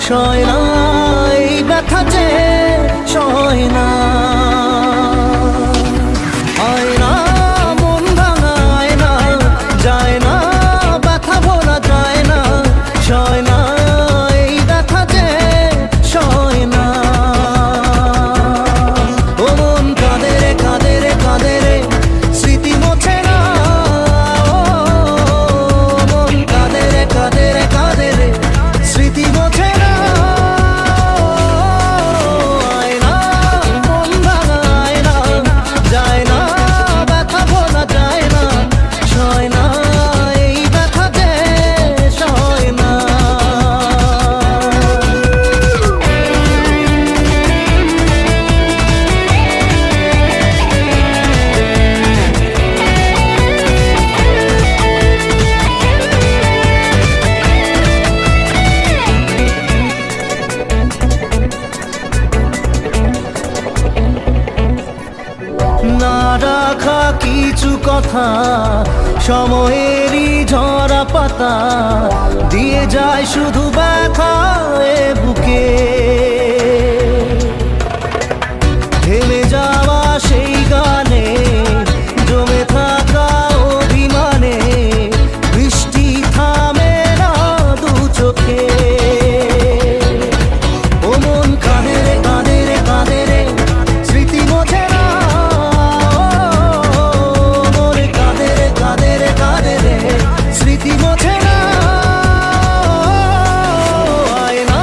সয় না, এই ব্যথা যে সয় না। আয়না মন ভাঙা আয়না, যায় না ব্যথা ভোলা যায় না, সয় না এই ব্যথা যে সয় না। ও মন কাঁদে রে কাঁদে রে কাঁদে রে, স্মৃতি মোছে না। ও মন কাঁদে রে কাঁদে রে কাঁদে রে, স্মৃতি মোছে না। আয়না মন ভাঙা আয়না, যায় না ব্যথা ভোলা যায় না, সয় না এই ব্যথা যে সয় না। না রাখা কিছু কথা, সময়েরই ঝরা পাতা, দিয়ে যায় শুধু ব্যথা এ বুকে। থেমে যাওয়া সেই গানে, জমে থাকা অভিমানে, বৃষ্টি থামে না দু চোখে। ও মন কাঁদে রে কাঁদে রে কাঁদে রে, স্মৃতি মোছে না। স্মৃতি মোছে না। আয়না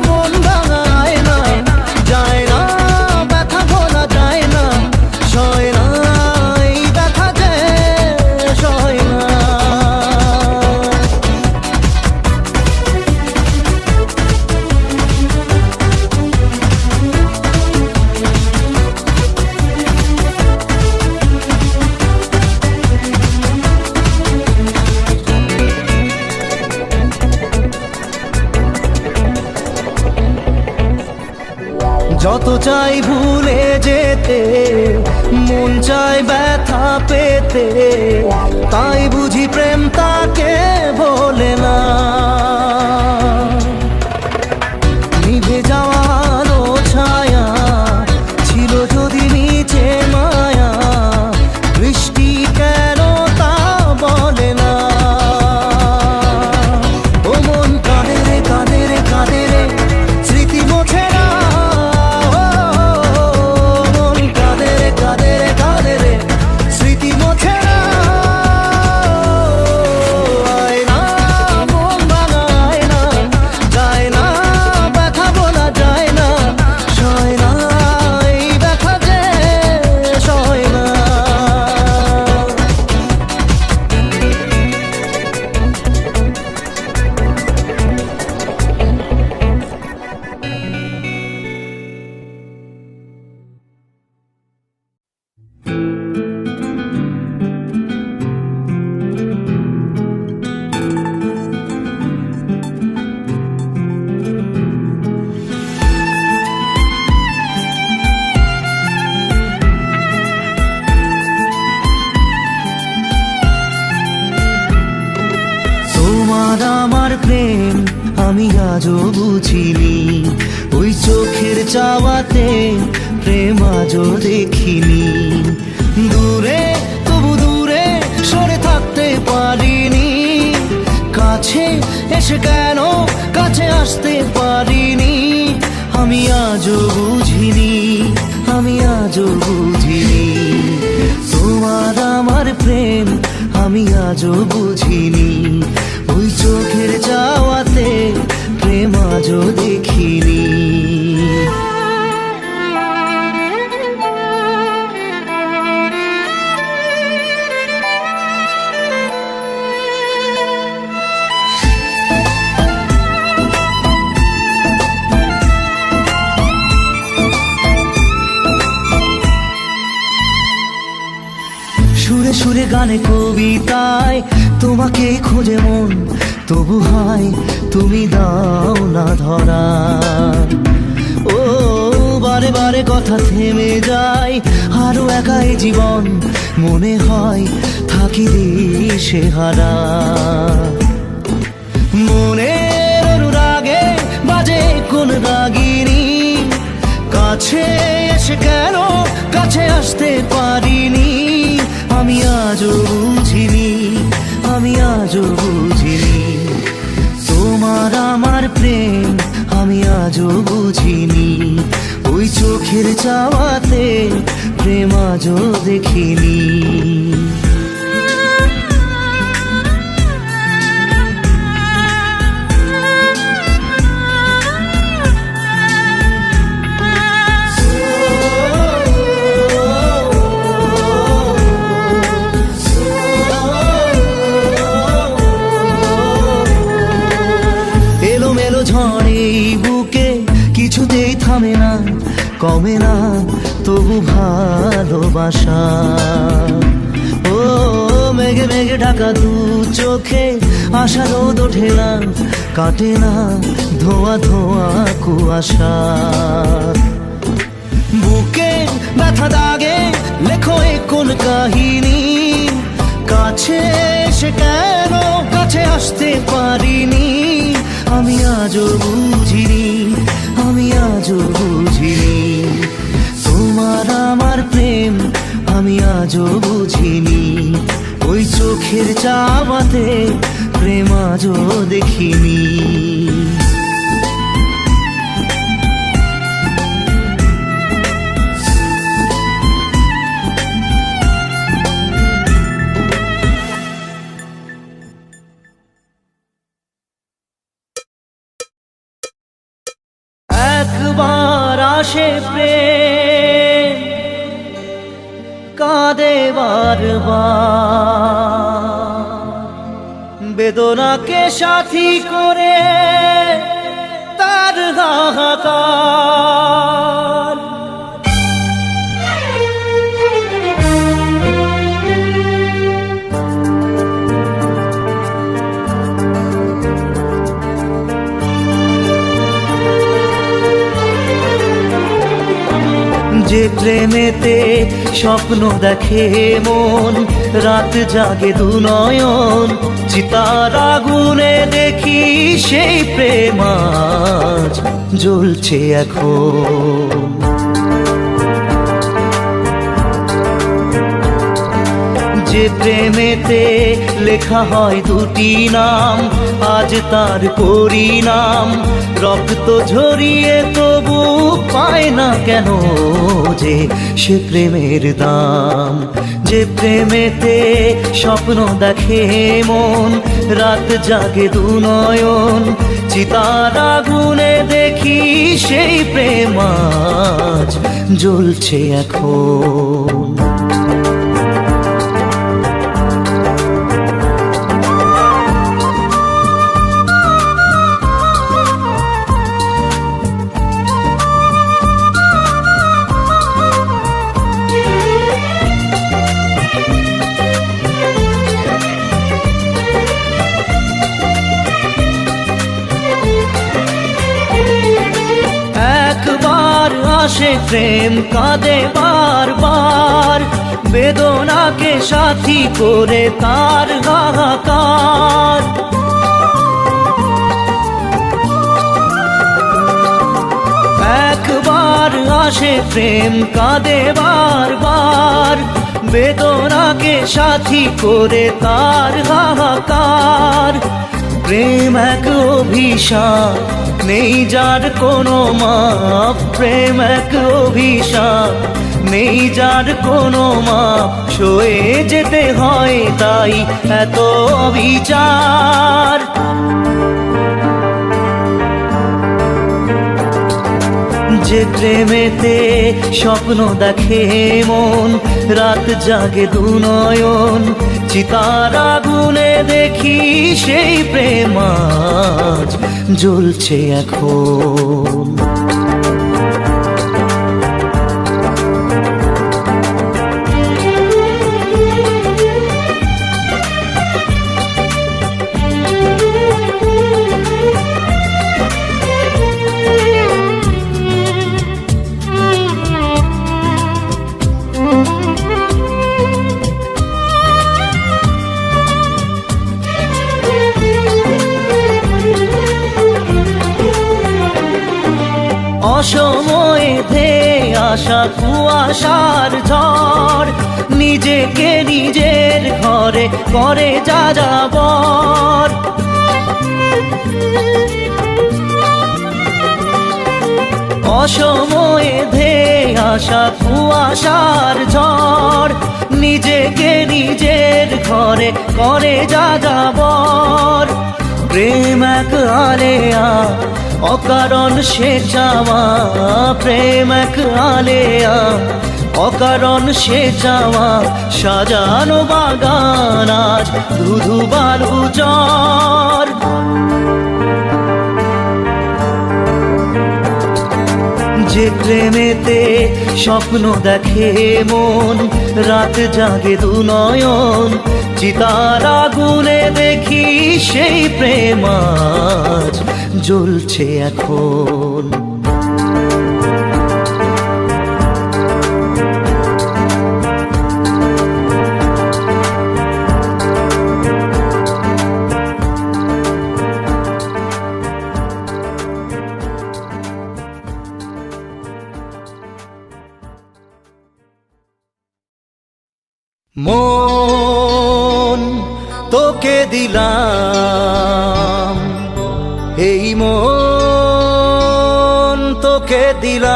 মন ভাঙা আয়না, যায় না ব্যথা ভোলা যায় না, সয় না এই ব্যথা যে সয় না। যত চাই ভুলে যেতে, মন চায় ব্যথা পেতে, তাই বুঝি প্রেম তাকে বলে না। নিভে যাওয়া আলো ছায়া ছিল যদি নিচে মায়া, বৃষ্টি কেন তা বলে না। ও মন কাঁদে রে কাঁদে রে কাঁদে রে, স্মৃতি মোছে না। স্মৃতি মোছে না। আয়না মন ভাঙা আয়না, যায় না ব্যথা বলা যায় না, সয় না এই ব্যথা যে সয় না। তোমার আমার প্রেম আমি আজও বুঝিনি, ওই চোখের চাওয়াতে প্রেম আজও দেখিনি। দূরে তবু দূরে সরে থাকতে পারিনি, কাছে এসে কেন কাছে আসতে পারিনি। আমি আজও বুঝিনি, আমি আজও বুঝিনি, তোমার আমার প্রেম আমি আজও বুঝিনি, ওই চোখের চাওয়াতে প্রেম আজও দেখিনি। সুরে সুরে গানে কবিতায় তোমাকে খোঁজে মন, তবু হয় তুমি দাও না ধরা। ও বারে বারে কথা থেমে যায়, আরো একাই জীবন মনে হয় থাকি দিশেহারা। মনের অনুরাগে বাজে এমন রাগিনী, কাছে এসে কেন কাছে আসতে পারিনি। আমি আজও বুঝিনি, আমি আজও বুঝিনি তোমার আমার প্রেম, আমি আজও বুঝিনি। ওই চোখের চাওয়াতে প্রেম আজও দেখিনি। এলোমেলো ঝড়ে এই বুকে কিছুতেই থামে না, কমে না তবু ভালোবাসা। ও মেঘে মেঘে ঢাকা দু চোখে আশা রোদ ওঠে না, কাটে না ধোয়া ধোয়া কুয়াশা। বুকে ব্যথা দাগে লেখো এ কোন কাহিনী, কাছে এসে কেন কাছে আসতে পারিনি। আমি আজও বুঝিনি, আমি আজও বুঝিনি তোমার আমার প্রেম, আমি আজও বুঝিনি। ওই চোখের চাওয়াতে প্রেম আজও দেখিনি। একবার আসে প্রেম, কাঁদে বারবার, বেদনাকে সাথী করে তার হাহাকার। যে প্রেমেতে স্বপ্ন দেখে মন, রাত জাগে দু নয়ন, চিতার আগুনে দেখি সেই প্রেম আজ জ্বলছে এখন। যে প্রেমেতে লেখা হয় দুটি নাম, আজ তার পরিণাম রক্ত ঝরিয়ে তবু পায় না কেন যে সে প্রেমের দাম। যে প্রেমেতে স্বপ্ন দেখে মন, রাত জাগে দু নয়ন, চিতার আগুনে দেখি সেই প্রেম আজ জ্বলছে এখন। আসে প্রেম কাঁদে বারবার, বেদনাকে সাথী করে তার হাহাকার। একবার আসে প্রেম কাঁদে বারবার, বেদনাকে সাথী করে তার হাহাকার। প্রেম এক অভিশাপ, নেই যার কোনো মাপ। প্রেম এক অভিশাপ, নেই যার কোনো মাপ। সয়ে যেতে হয় তাই এত অবিচার। যে প্রেমেতে স্বপ্ন দেখে মন, রাত জাগে দু নয়ন, চিতার আগুনে দেখি সেই প্রেম আজ জ্বলছে এখন। আসা কুয়াশার ঝড়, নিজেকে নিজের ঘরে করে যা যাবর। অসময়ে ধেয়ে আসা কুয়াশার ঝড়, নিজেকে নিজের ঘরে করে যা যাবর। প্রেম এক আলেয়া অকারণ সে চাওয়া, প্রেম এক আলেয়া অকারণ সে চাওয়া। সাজানো বাগান আজ ধুধু বালু চর। যে প্রেমেতে স্বপ্ন দেখে মন, রাত জাগে দু নয়ন, চিতার আগুনে দেখি সেই প্রেম আজ জ্বলছে এখন। মন তোকে দিলাম, এই মন তোকে দিলাম,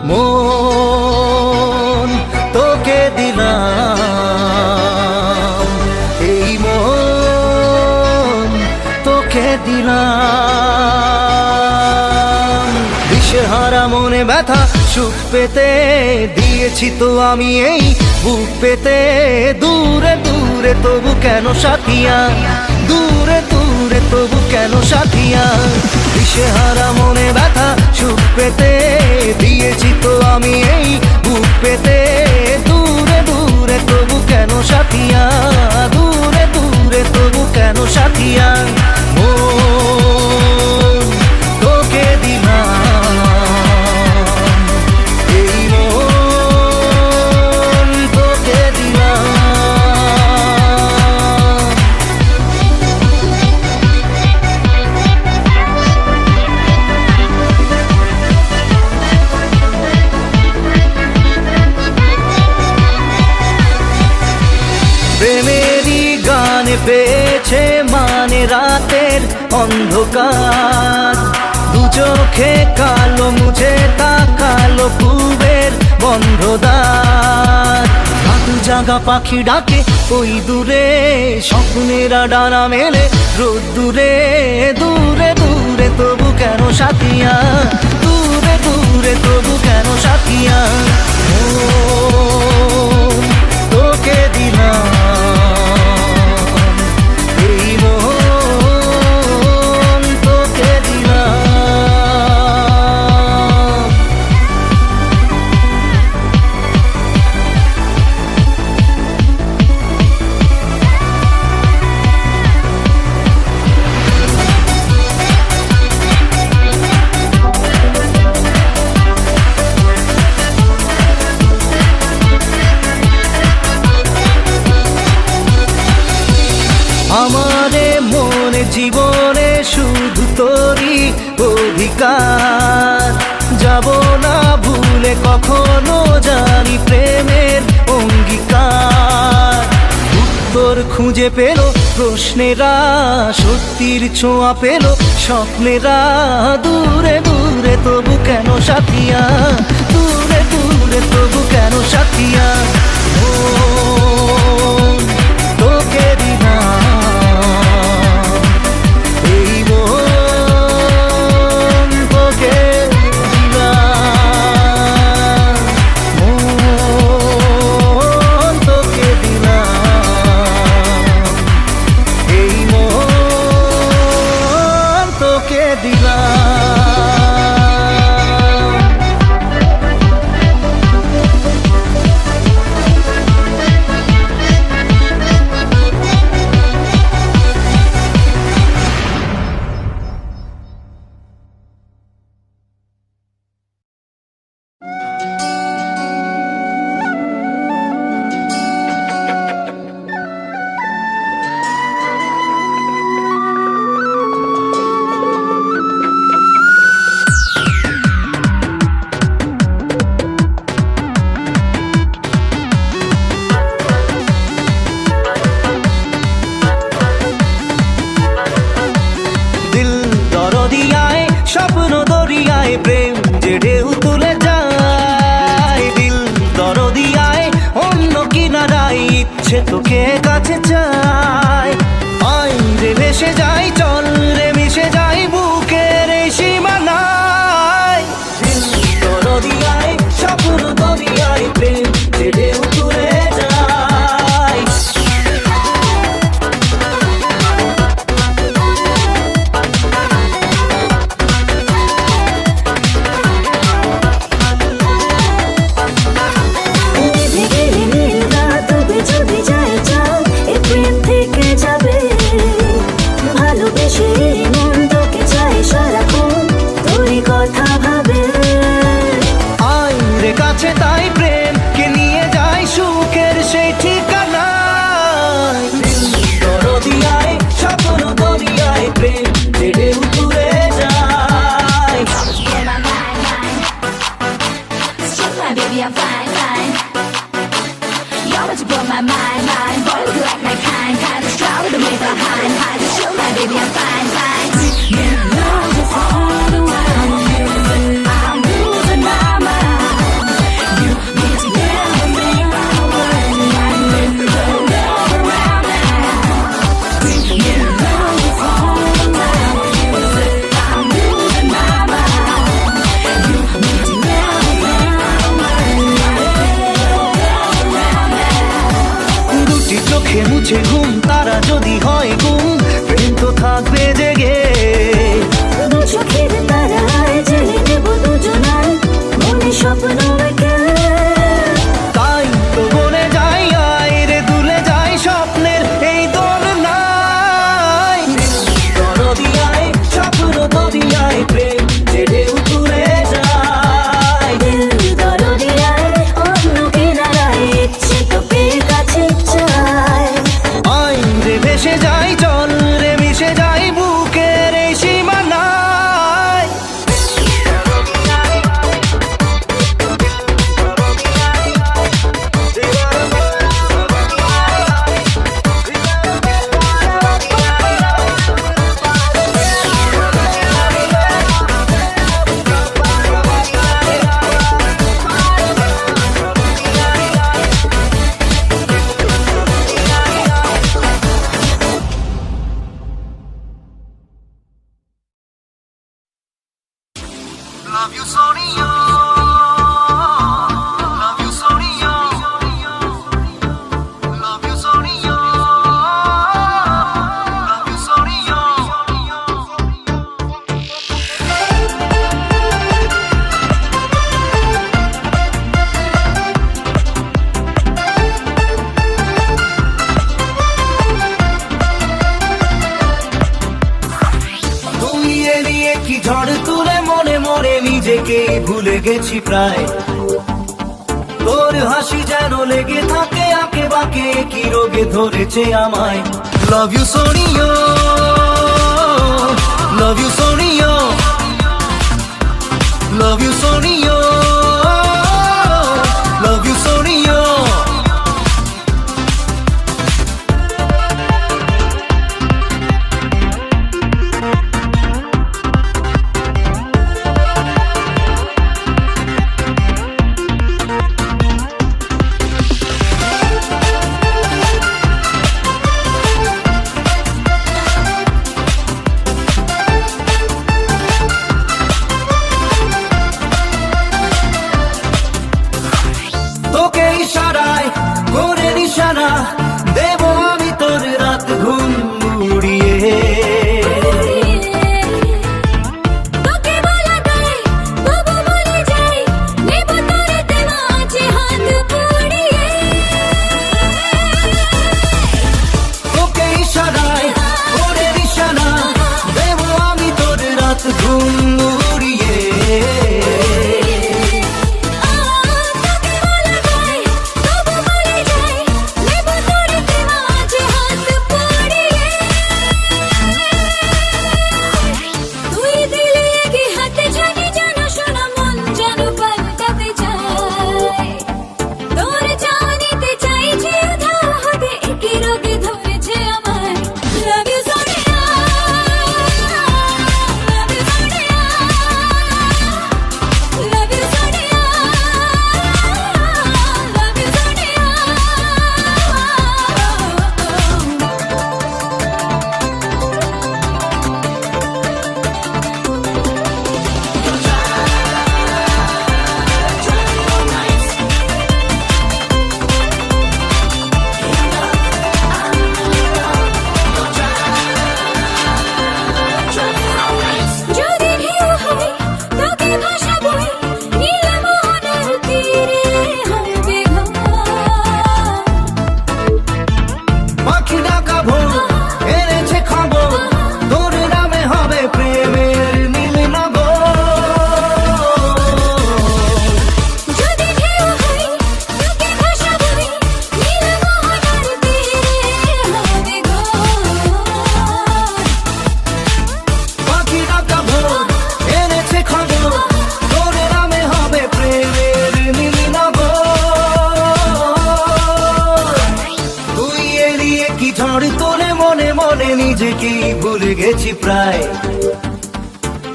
মন তোকে দিলাম, এই মন তোকে দিলাম। দিশেহারা মনে ব্যথা সুখ পেতে দিয়েছি তো আমি এই বুক পেতে। দূরে দূরে তবু কেন সাথিয়া, দূরে দূরে তবু কেন সাথিয়া। দিশেহারা মনে ব্যথা সুখ পেতে দিয়েছি তো আমি এই বুক পেতে। দূরে দূরে তবু কেন সাথিয়া, দূরে দূরে তবু কেন সাথিয়া। মন তোকে দিলাম, প্রেমেরই গানে পেয়েছে মানে রাতের অন্ধকার। দু চোখে কালো মুছে তাকালো পূবের বন্ধ দ্বার। রাত জাগা পাখি ডাকে ওই দূরে, স্বপ্নেরা ডানা মেলে রোদ দূরে। দূরে দূরে তবু কেন সাথিয়া, দূরে দূরে তবু কেন সাথিয়া। মন তোকে দিলাম, এই মন তোকে দিলাম। আমারে মনে জীবনে শুধু তোরই অধিকার। যাব না ভুলে কখনো জানি প্রেমের অঙ্গীকার। উত্তর খুঁজে পেল প্রশ্নেরা, সত্যির ছোঁয়া পেল স্বপ্নেরা। দূরে দূরে তবু কেন সাথিয়া, দূরে দূরে তবু কেন সাথিয়া। মন তোকে দিলাম, তোকে কাছে চাই। আই রে ভেসে যাই, চল রে মিশে যাই বুকের এই সীমানায়। দরিয়ায় স্বপ্ন দরিয়ায় প্রেম যে ঢেউ তুলে যায়। কাছে তাই প্রেম কে নিয়ে যায় সুখের সেই ঠিকানায়। দরিয়ায় স্বপ্ন দরিয়ায় প্রেম যে ঢেউ তুলে যায়। Baby, I'm fine, fine. You're what you blow my mind, mind. Boy, look like my kind, kind of strong with the way behind, hide the show, my baby, I'm fine, fine. You know just all the while. I'm losing my mind. You need to never make my world. I live the world around now. You know just all the while. I'm losing my mind. You need to never make my দুটি চোখে মুছে ঘুম, তারা যদি হয় গুম, প্রেম তো থাকবে জেগে। দু চোখের তারায় জেলে দেব দুজনায় মনে স্বপ্ন এঁকে। তাই তো বলে যাই, আয় রে দুলে যাই স্বপ্নের এই দোলনায়। দরিয়ায় স্বপ্ন দরিয়ায় প্রেম যে ঢেউ তুলে যায়। দরিয়ায় অন্য কিনারায় ইচ্ছে তোকে কাছে চায়। আই রে ভেসে যাই, চল রে মিশে যাই বুকের এই সীমানায়। Love you, Sonia. Love you, Sonia. Love you, Sonia. Love you, Sonia. তুমি এড়িয়ে কি ঝড় তুলে মনে মনে নিজেকে ভুলে গেছি প্রায়। তোর হাসি যেন লেগে থাকে আঁকে বাঁকে, কি রোগে ধরেছে আমায়। Love you Sonia, love you Sonia, love you Sonia, love you Sonia. তোকে ইশারায় করে নিশানা দেব আমি তোর রাত ঘুম উড়িয়ে। তোকে বলা দেয় তবু বলে যাই নেব তোর দেওয়া আছে হাত পুড়িয়ে। তোকে ইশারায় করে নিশানা দেব আমি তোর রাত ঘুম উড়িয়ে। তোকে বলা দেয় তবু বলে যাই নেব তোর গেছি প্রায়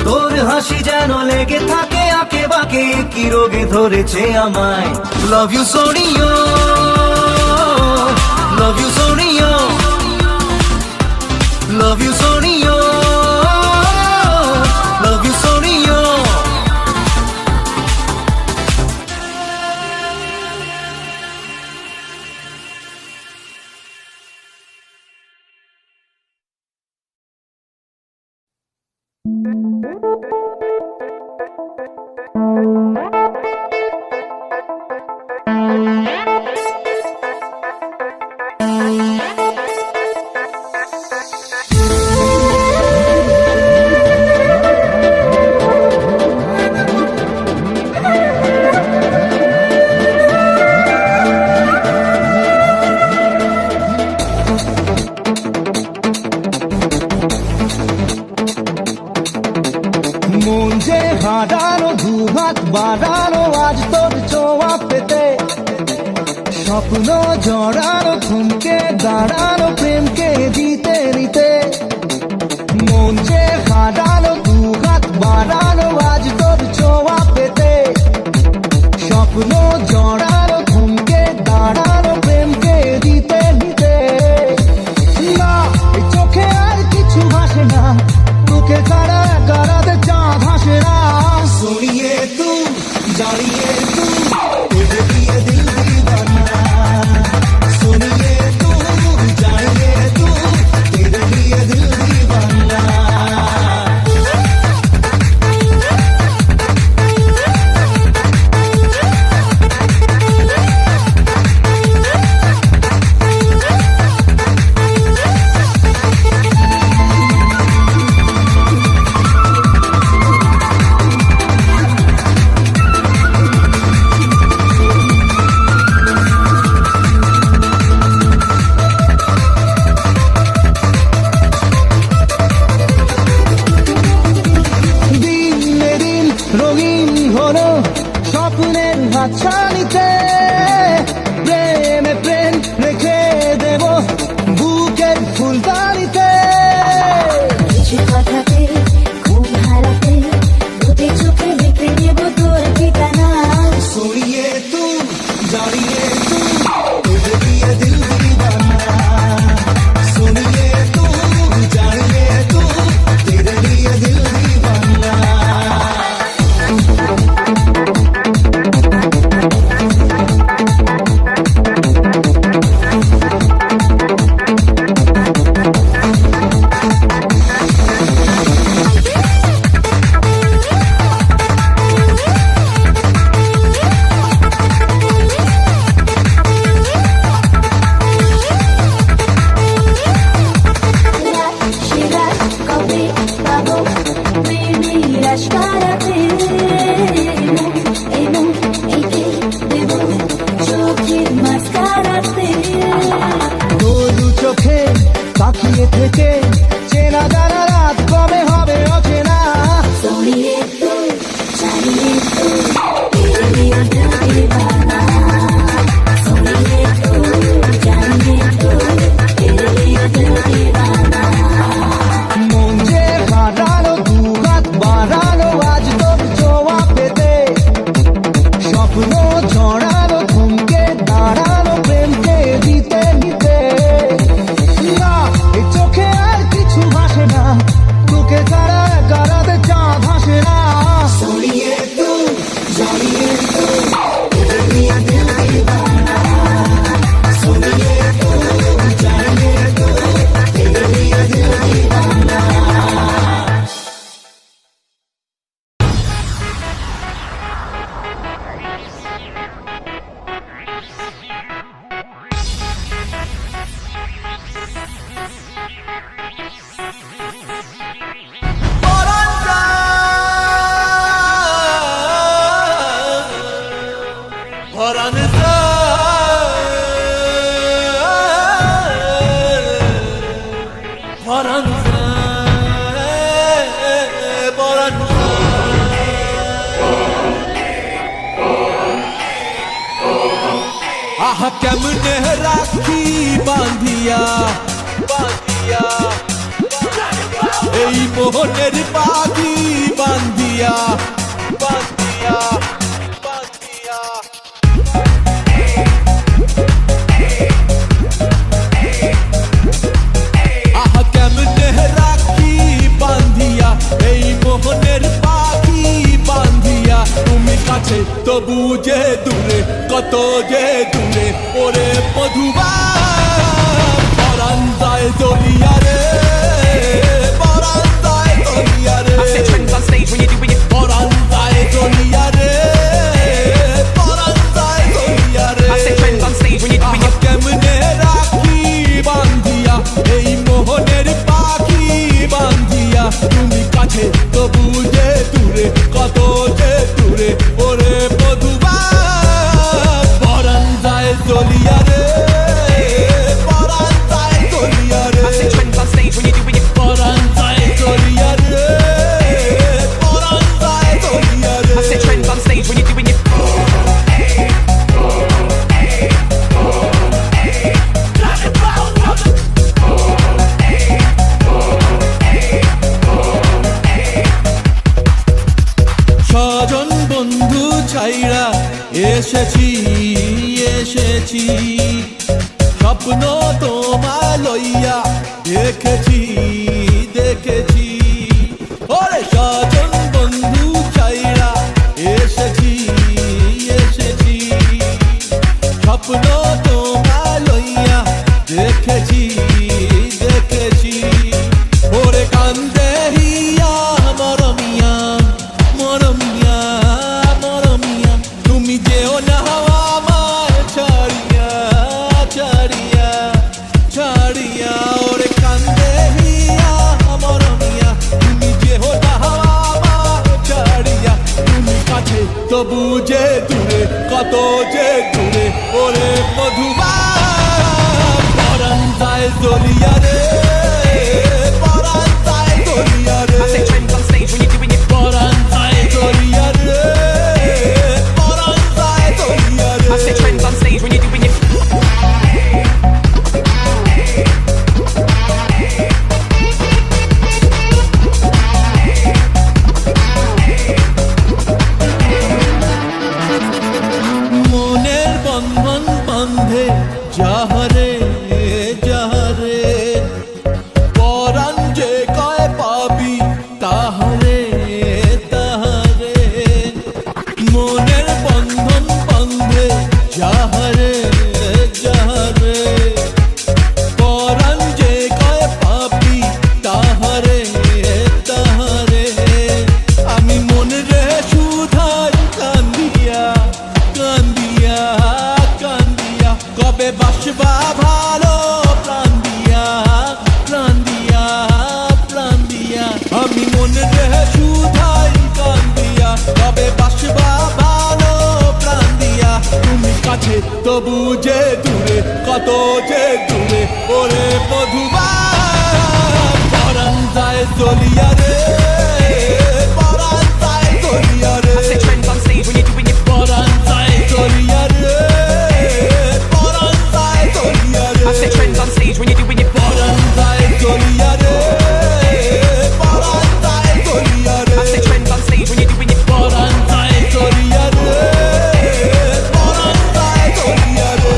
তোর হাসি যেন লেগে থাকে আঁকে বাঁকে কি রোগে ধরেছে আমায় love you Sonia love you Sonia love you Sonia love you Sonia মন যে হারানো দুহাত বাড়ানো আজ তোর ছোঁয়া পেতে স্বপ্ন জড়ানো থমকে দাঁড়ানো প্রেমকে দিতে নিতে মন যে হারানো দুহাত বাড়ানো আজ তোর ছোঁয়া পেতে স্বপ্ন জড়ানো থমকে দাঁড়ানো প্রেমকে দিতে নিতে না এই চোখে আর কিছু ভাসে না তোকে ছাড়া কারাতে চাঁদ হাসে না सोनिए तू जानिए तू तुझे दिए दिल दीवाना सुनिए तू जानिए तू तेरे लिए दिल दीवाना রঙিন হলো স্বপ্নের হাতছানিতে প্রেমে প্রেম রেখে দেব বুকের ফুলদানিতে কিছু কথাতে ঘুম হারাতে দুটি চোখে লিখে নেব তোর ঠিকানা सुनिए तू जानिए तू तुझे दिए दिल दीवाना सुनिए तू जानिए तू तेरे लिए दिल दीवाना চোখে তাকিয়ে থেকে চেনা জানা রাত কবে হবে অচেনা सोनिए तू जानिए तू तेरे लिए दिल दीवाना सोनिए तू जानिए तू तेरे लिए दिल दीवाना মন যে হারানো দুহাত বাড়ানো আজ তোর ছোঁয়া পেতে স্বপ্ন জড়ানো থমকে দাঁড়ানো প্রেমকে দিতে নিতে না এই চোখে আর কিছু ভাসে না তোকে ছাড়া কারাতে চাঁদ হাসে না सोनिए तू जानिए तू तेरे लिए दिल दीवाना सोनिए तू जानिए तू तेरे लिए दिल दीवाना आहा केमने राखी बांधिया बांधिया এই মোহনের পাখি বান্ধিয়া বান্ধিয়া বান্ধিয়া আহা কেমনে রাখি বান্ধিয়া এই মোহনের পাখি বান্ধিয়া তুমি কাছে তবু যে দূরে কত যে দূরে ওরে মধুবা পরাণ যায় দলিয়া রে পরাণ যায় দলিয়া রে I set trends on stage when you're doing it. পরাণ যায় দলিয়া রে পরাণ যায় দলিয়া রে I set trends on stage when you're doing আহা it. কেমনে রাখি বান্ধিয়া এই মোহনের পাখি বান্ধিয়া তুমি কাছে তবু যে দূরে কত যে দূরে ওরে মধুবা পরাণ যায় দলিয়া রে পরাণ যায় দলিয়া রে I set trends on stage when you're doing it. পরাণ যায় দলিয়া রে পরাণ যায় দলিয়া রে I set trends on stage when you're doing it. স্বজন বন্ধু ছাইরা এসেছি এসেছি স্বপ্ন তোমায় লইয়া দেখেছি দেখেছি ওরে স্বজন বন্ধু ছাইরা এসেছি এসেছি স্বপ্ন তোমায় লইয়া দেখেছি দেখেছি ওরে কান্দে হিয়া মরমিয়া মরমিয়া মরমিয়া তুমি যেও না আমার ছাড়িয়া ছাড়িয়া ছাড়িয়া ওরে কান্দে হিয়া মরমিয়া তুমি যেও না আমার ছাড়িয়া তুমি কাছে তবু যে দূরে কত যে দূরে ওরে মধুবা পরাণ যায় দলিয়া রে পরাণ যায় দলিয়া রে I set trends on stage when you're doing it. পরাণ যায় দলিয়া রে পরাণ যায় দলিয়া রে I set trends on stage when you're doing it. মনের বন্ধন বন্ধে যাহারে যাহারে পরাণ যে কয় পাবি তাহারে তাহারে মনের বন্ধন বন্ধে যাহারে যাহারে পরাণ যে কয় পাবি তাহারে তাহারে আমি মনে রে সুধাই কান্দিয়া কান্দিয়া কান্দিয়া কবে বাসবা ভালো প্রাণ দিয়া প্রাণ দিয়া প্রাণ দিয়া আমি মনে রে সুধাই কান্দিয়া কবে বাসবা ভালো প্রাণ দিয়া তুমি কাছে তবু যে দূরে কত যে দূরে ওরে মধুবা পরাণ যায় দলিয়া রে পরাণ যায় দলিয়া রে I set trends on stage when you're doing it. পরাণ যায় দলিয়া রে পরাণ যায় দলিয়া রে I set trends on stage when you're doing it. পরাণ যায় দলিয়া রে পরাণ যায় দলিয়া রে I set trends on stage when you're doing it. পরাণ যায় দলিয়া রে পরাণ যায় দলিয়া রে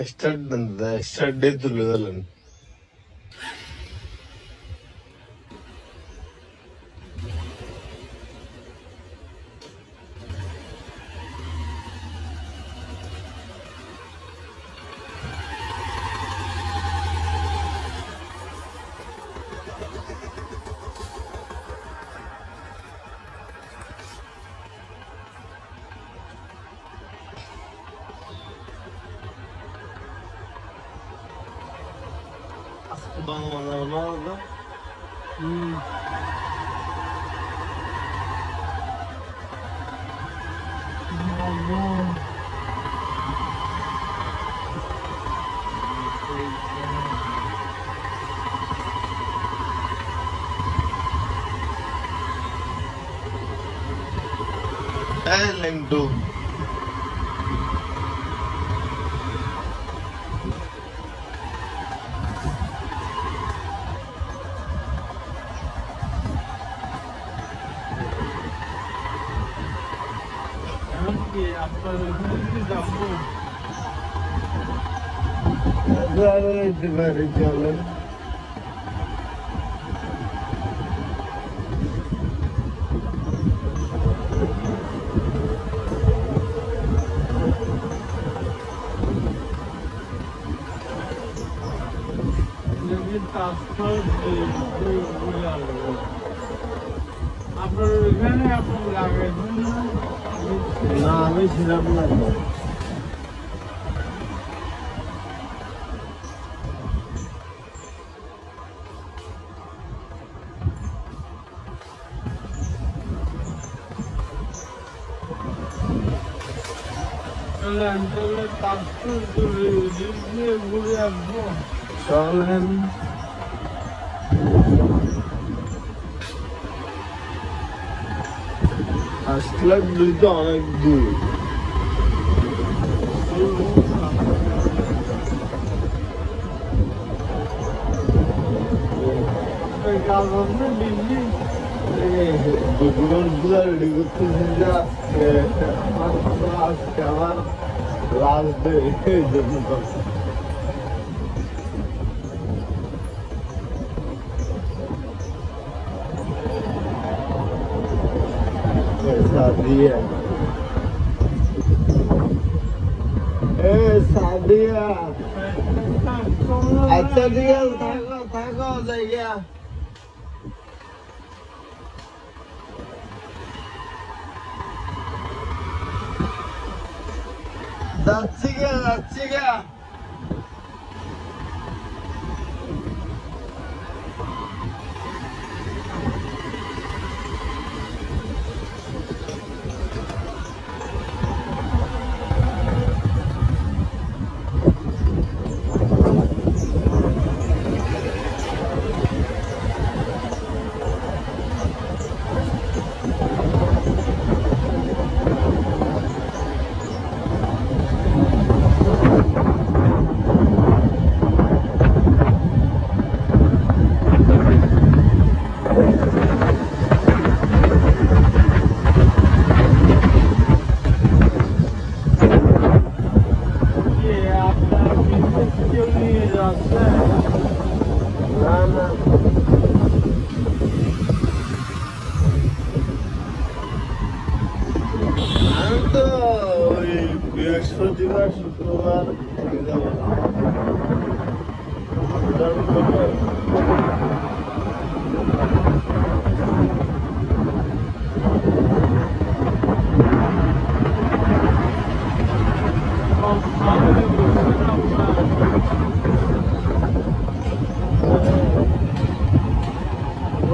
ಸ್ಟಡ್ ಬಂದದ ಸ್ಟಡ್ ಇದ್ದಿಲ್ಲ বাংলা lento. চলেন আপনার ওইখানে আপনি লাগাইছেন না আমি ছিলাম না তো। চলে তাৎপর ঘুরে আসবো চলেন আসলে দুই তো অনেক দূর কাজ হচ্ছে দিল্লি ডকুমেন্টগুলো রেডি করতেছেন যে আজকে আমার লাস্ট ডে এই জন্য তো। सादिया सादिया अच्छा दिया থাকো জায়গা যাচ্ছি গা আমি তো ওই বৃহস্পতিবার শুক্রবার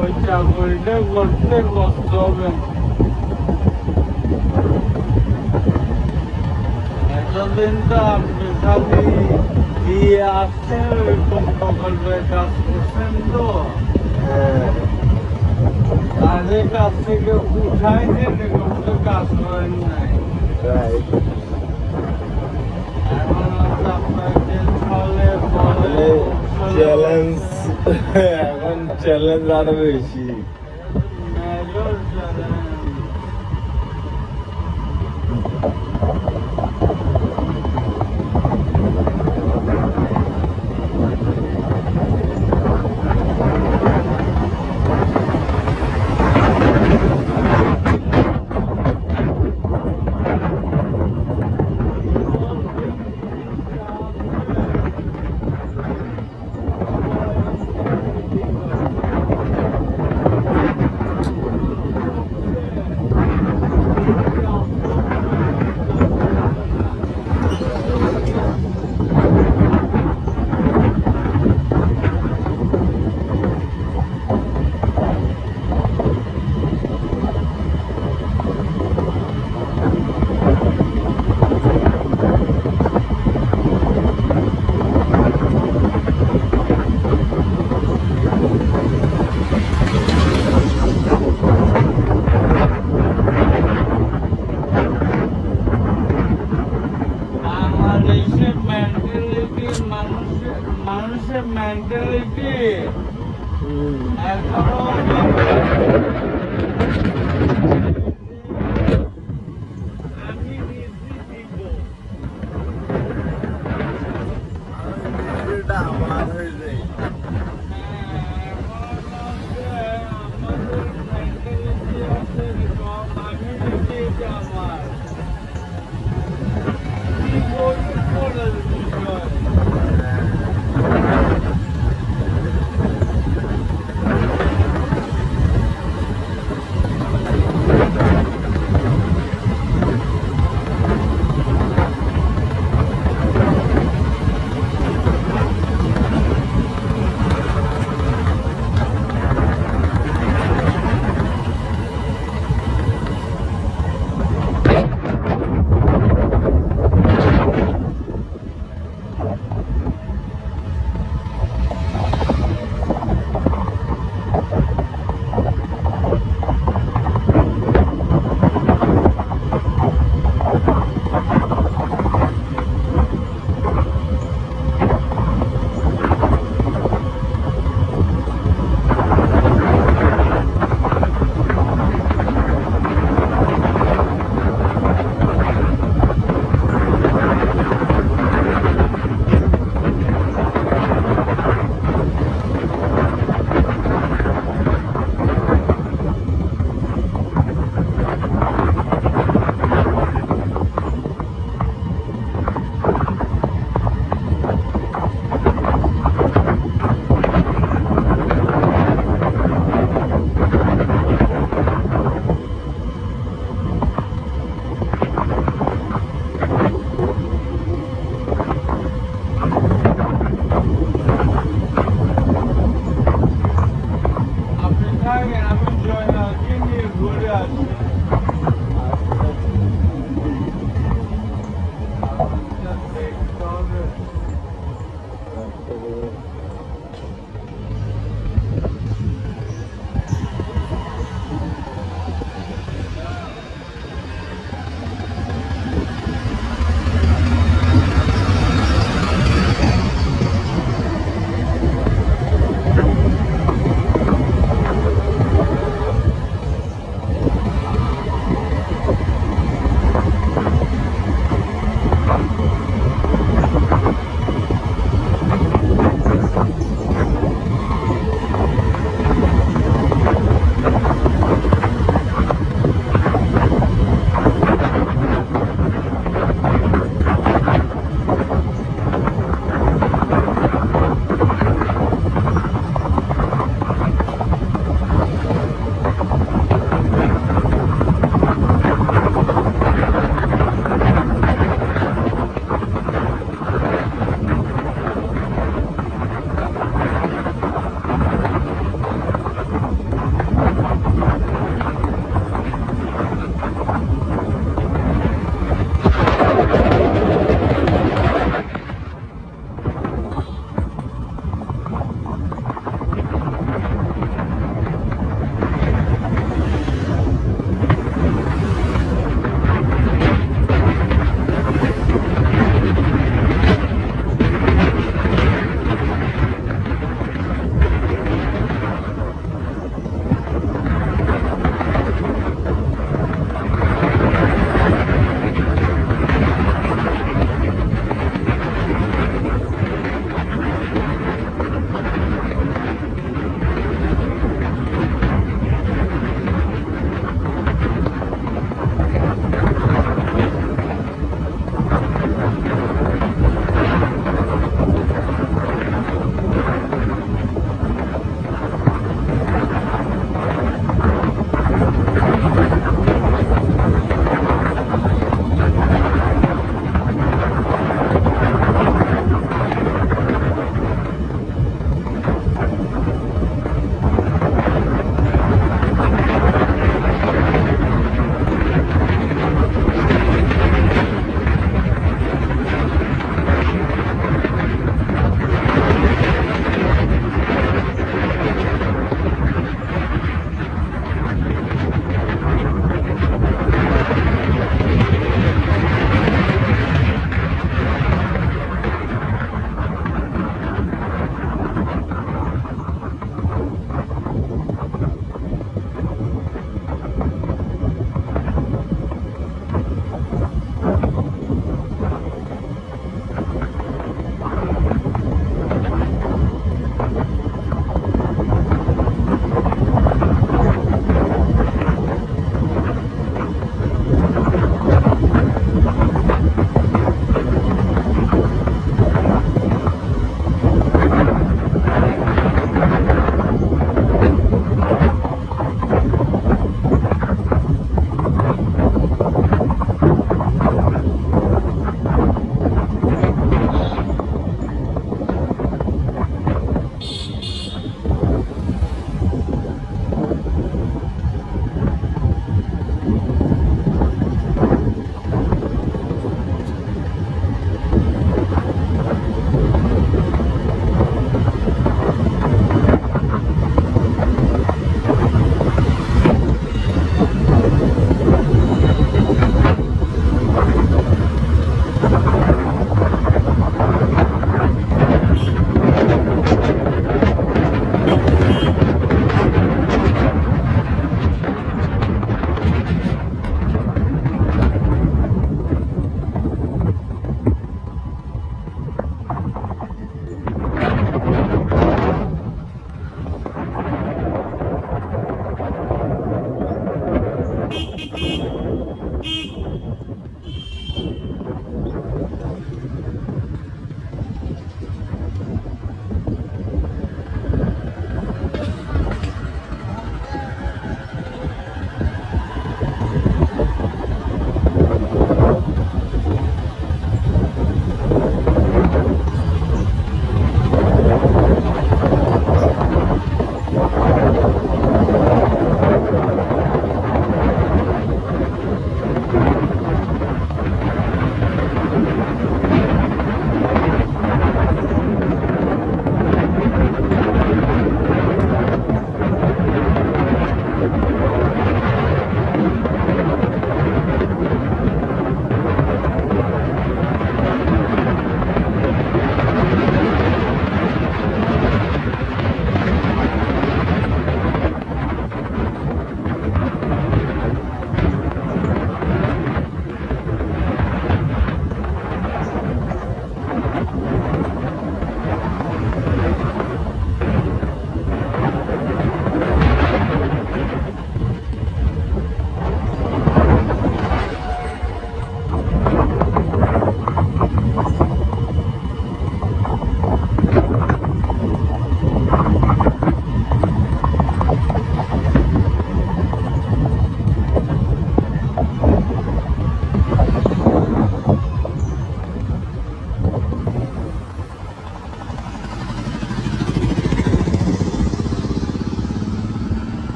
ওই চাকরিটা করতে কষ্ট হবে এতদিন তো আপনি খালি দিয়ে আসছেন ওইরকম প্রকল্পে কাজ করছেন তো তাদের কাছ থেকে উঠাইছে এরকম তো কাজ করেন নাই এখন হচ্ছে আপনাকে ছলে বলে চ্যালেঞ্জ এখন চ্যালেঞ্জ আরো বেশি মেজর চ্যালেঞ্জ বাংলাদেশে মেন্টালিটি এখনো আমি নিজে দিব এটা আমার হয়ে যায়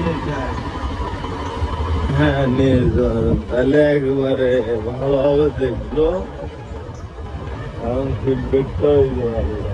নিয়ে যায়। হ্যাঁ নিয়ে যান তাহলে একবারে ভালোভাবে দেখলো কারণ ফিডব্যাকটা হয়ে যাবে